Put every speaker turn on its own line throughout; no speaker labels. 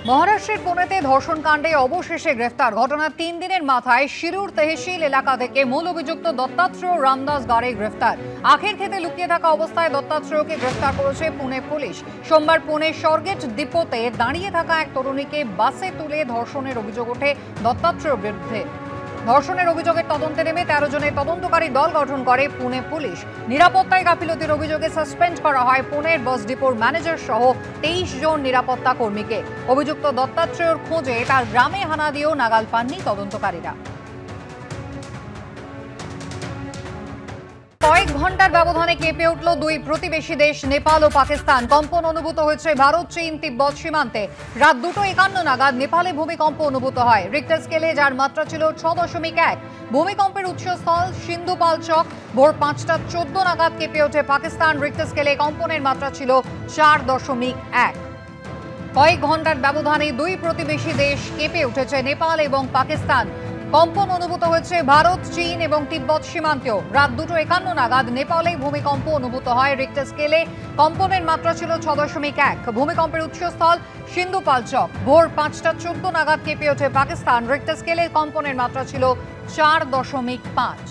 মহারাষ্ট্রের পুনেতে ধর্ষণকাণ্ডে অবশেষে গ্রেফতার। ঘটনার 3 দিনের মাথায় শিরুর তেহসিল এলাকা থেকে মূল অভিযুক্ত দত্তাত্রেয় রামদাস গাড়ে গ্রেফতার। আখের খেতে লুকিয়ে থাকা অবস্থায় দত্তাত্রেয়কে গ্রেফতার করেছে পুনে পুলিশ। সোমবার পুনে স্বর্গেট ডিপোতে দাঁড়িয়ে থাকা এক তরুণীকে বাসে তুলে ধর্ষণের অভিযোগ ওঠে দত্তাত্রেয়র বিরুদ্ধে। ধর্ষণের অভিযোগের তদন্তে নেমে 13 জনের তদন্তকারী দল গঠন করে পুনে পুলিশ। নিরাপত্তায় গাফিলতির অভিযোগে সাসপেন্ড করা হয় পুনের বাস ডিপোর ম্যানেজার সহ 23 জন নিরাপত্তা কর্মীকে। অভিযুক্ত দত্তাত্রেয়র খোঁজে তার গ্রামে হানা দিয়েও নাগাল পাননি তদন্তকারীরা। কয়েক ঘন্টার ব্যবধানে কেঁপে উঠল দুই প্রতিবেশী দেশ নেপাল ও পাকিস্তান। কম্পন অনুভূত হয়েছে ভারত চীন তিব্বত সীমান্তে। রাত 2:51 নাগাদ নেপালে ভূমিকম্প অনুভূত হয় রিক্টার স্কেলে, যার মাত্রা ছিল 6.1। ভূমিকম্পের উৎসস্থল সিন্ধুপালচক। ভোর 5:14 নাগাদ কেঁপে ওঠে পাকিস্তান। রিক্টার স্কেলে কম্পনের মাত্রা ছিল 4.1। কয়েক ঘন্টার ব্যবধানে দুই প্রতিবেশী দেশ কেঁপে উঠেছে নেপাল এবং পাকিস্তান। কম্পন অনুভূত হয়েছে ভারত চীন এবং তিব্বত সীমান্তেও। রাত 2:51 নাগাদ নেপালে ভূমিকম্প অনুভূত হয় রিক্টার স্কেলে। কম্পনের মাত্রা ছিল 6.1। ভূমিকম্পের উৎসস্থল সিন্ধুপালচক। ভোর 5:14 নাগাদ কেঁপে ওঠে পাকিস্তান। রিক্টার স্কেলে কম্পনের মাত্রা ছিল 4.5।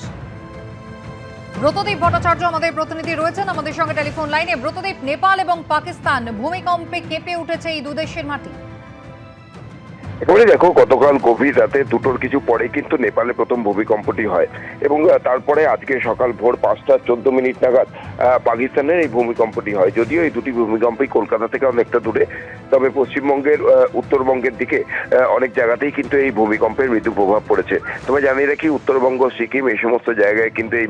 ব্রতদীপ ভট্টাচার্য আমাদের প্রতিনিধি রয়েছেন আমাদের সঙ্গে টেলিফোন লাইনে। ব্রতদীপ, নেপাল এবং পাকিস্তান ভূমিকম্পে কেঁপে উঠেছে এই দুদেশের মাটি।
এবারে দেখো, গতকাল গভীর রাতে দুটোর কিছু পরে কিন্তু নেপালে প্রথম ভূমিকম্পটি হয় এবং তারপরে আজকে সকাল ভোর 5:14 নাগাদ পাকিস্তানের এই ভূমিকম্পটি হয়। যদিও এই দুটি ভূমিকম্পই কলকাতা থেকে অনেকটা দূরে, তবে পশ্চিমবঙ্গের উত্তরবঙ্গের দিকে অনেক জায়গাতেই কিন্তু এই ভূমিকম্পের মৃদু প্রভাব পড়েছে। তবে জানিয়ে রাখি, উত্তরবঙ্গ, সিকিম এই সমস্ত জায়গায় কিন্তু এই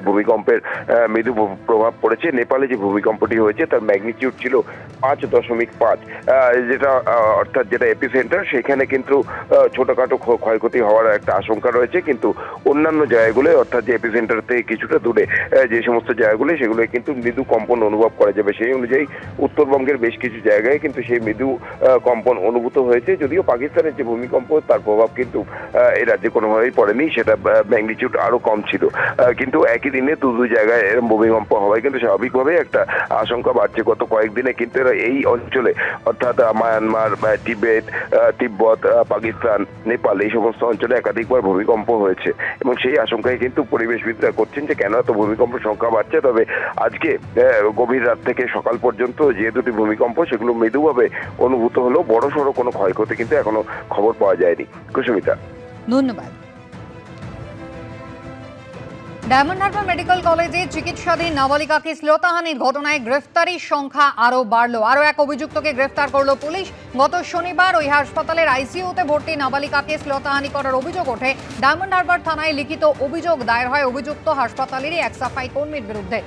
ভূমিকম্পের মৃদু প্রভাব পড়েছে। নেপালে যে ভূমিকম্পটি হয়েছে তার ম্যাগনিটিউড ছিল 5.5, যেটা অর্থাৎ যেটা এপিসেন্টার, সেখানে কিন্তু ছোটখাটো ক্ষয়ক্ষতি হওয়ার একটা আশঙ্কা রয়েছে। কিন্তু অন্যান্য জায়গাগুলো, অর্থাৎ যে এপিসেন্টার থেকে কিছুটা দূরে যে সমস্ত জায়গাগুলো, সেগুলো কিন্তু মৃদু কম্পন অনুভব করা যাবে। সেই অনুযায়ী উত্তরবঙ্গের বেশ কিছু জায়গায় কিন্তু সেই মৃদু কম্পন অনুভূত হয়েছে। যদিও পাকিস্তানের যে ভূমিকম্প, তার প্রভাব কিন্তু এই রাজ্যে কোনোভাবেই পড়েনি, সেটা ম্যাগনিটিউড আরো কম ছিল। কিন্তু একই দিনে দুই জায়গায় এরকম ভূমিকম্প হওয়ায় কিন্তু স্বাভাবিকভাবেই একটা আশঙ্কা বাড়ছে। গত কয়েকদিনে কিন্তু এই অঞ্চলে, অর্থাৎ মায়ানমার, তিবেত, তিব্বত, পাকিস্তান, নেপাল এই সমস্ত অঞ্চলে একাধিকবার ভূমিকম্প হয়েছে এবং সেই আশঙ্কায় কিন্তু পরিবেশবিদরা করছেন যে কেন এত ভূমিকম্পের সংখ্যা বাড়ছে। তবে আজকে গভীর রাত থেকে সকাল পর্যন্ত যে দুটি ভূমিকম্প, সেগুলো মৃদুভাবে অনুভূত হলেও বড়সড় কোনো ক্ষয়ক্ষতি কিন্তু এখনো খবর পাওয়া যায়নি। কুসুমিতা,
ধন্যবাদ। ডায়মন্ড হারবার মেডিকেল কলেজে চিকিৎসাধীন নাবালিকাকে শ্লীলতাহানির ঘটনায় গ্রেফতারির সংখ্যা আরও বাড়ল। আরও এক অভিযুক্তকে গ্রেফতার করল পুলিশ। গত শনিবার ওই হাসপাতালের আইসিইউতে ভর্তি নাবালিকাকে শ্লীলতাহানি করার অভিযোগ ওঠে। ডায়মন্ড হারবার থানায় লিখিত অভিযোগ দায়ের হয় অভিযুক্ত হাসপাতালেরই এক সাফাই কর্মীর বিরুদ্ধে।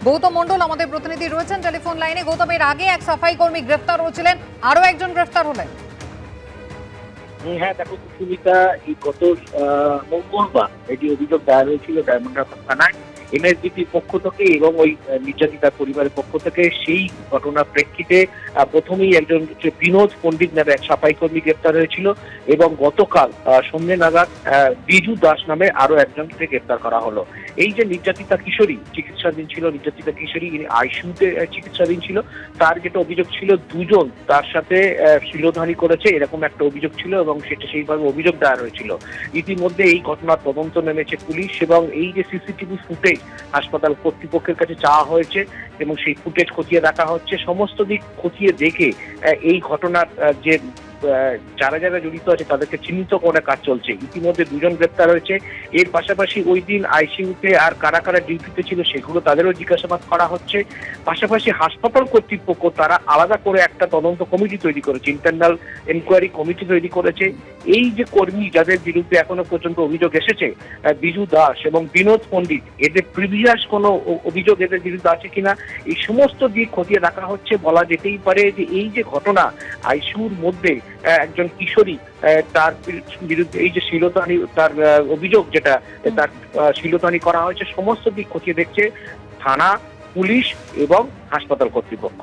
গৌতম মণ্ডল আমাদের প্রতিনিধি রয়েছেন টেলিফোন লাইনে। গৌতম, এর আগে এক সাফাই কর্মী গ্রেফতার হয়েছিলেন, আরও একজন গ্রেফতার হলেন।
হ্যাঁ, দেখো সুমিতা, এই গত মঙ্গলবার এটি অভিযোগ দায়ের হয়েছিল ডায়মন্ড হারবার থানায় এনএসডিপির পক্ষ থেকে এবং ওই নির্যাতিতার পরিবারের পক্ষ থেকে। সেই ঘটনার প্রেক্ষিতে প্রথমেই একজন বিনোদ পণ্ডিত নামে এক সাফাই কর্মী গ্রেপ্তার হয়েছিল এবং গতকাল সন্ধ্যে নাগাদ বিজু দাস নামে আরো একজনকে গ্রেপ্তার করা হলো। এই যে নির্যাতিতা কিশোরী চিকিৎসাধীন ছিল, নির্যাতিতা কিশোরী আইসিইউতে চিকিৎসাধীন ছিল, তার যেটা অভিযোগ ছিল দুজন তার সাথে শ্লীলতাহানি করেছে, এরকম একটা অভিযোগ ছিল এবং সেটা সেইভাবে অভিযোগ দায়ের হয়েছিল। ইতিমধ্যে এই ঘটনার তদন্ত নেমেছে পুলিশ এবং এই যে সিসিটিভি ফুটেজ হাসপাতাল কর্তৃপক্ষের কাছে চাওয়া হয়েছে এবং সেই ফুটেজ খতিয়ে দেখা হচ্ছে। সমস্ত দিক খতিয়ে দেখে এই ঘটনার যে যারা যারা জড়িত আছে তাদেরকে চিহ্নিত করার কাজ চলছে। ইতিমধ্যে দুজন গ্রেপ্তার হয়েছে। এর পাশাপাশি ওই দিন আইসিইউতে আর কারা কারা ডিউটিতে ছিল সেগুলো তাদেরও জিজ্ঞাসাবাদ করা হচ্ছে। পাশাপাশি হাসপাতাল কর্তৃপক্ষ তারা আলাদা করে একটা তদন্ত কমিটি তৈরি করেছে, ইন্টারনাল এনকোয়ারি কমিটি তৈরি করেছে। এই যে কর্মী যাদের বিরুদ্ধে এখনো পর্যন্ত অভিযোগ এসেছে, বিজু দাস এবং বিনোদ পণ্ডিত, এদের প্রিভিয়াস কোনো অভিযোগ এদের বিরুদ্ধে আছে কিনা এই সমস্ত দিক খতিয়ে দেখা হচ্ছে। বলা যেতেই পারে যে এই যে ঘটনা আইসিইউর মধ্যে একজন কিশোরী, তার বিরুদ্ধে এই যে শ্লীলতাহানি, তার অভিযোগ যেটা তার শ্লীলতাহানি করা হয়েছে, সমস্ত দিক খতিয়ে দেখছে থানা, পুলিশ এবং হাসপাতাল কর্তৃপক্ষ।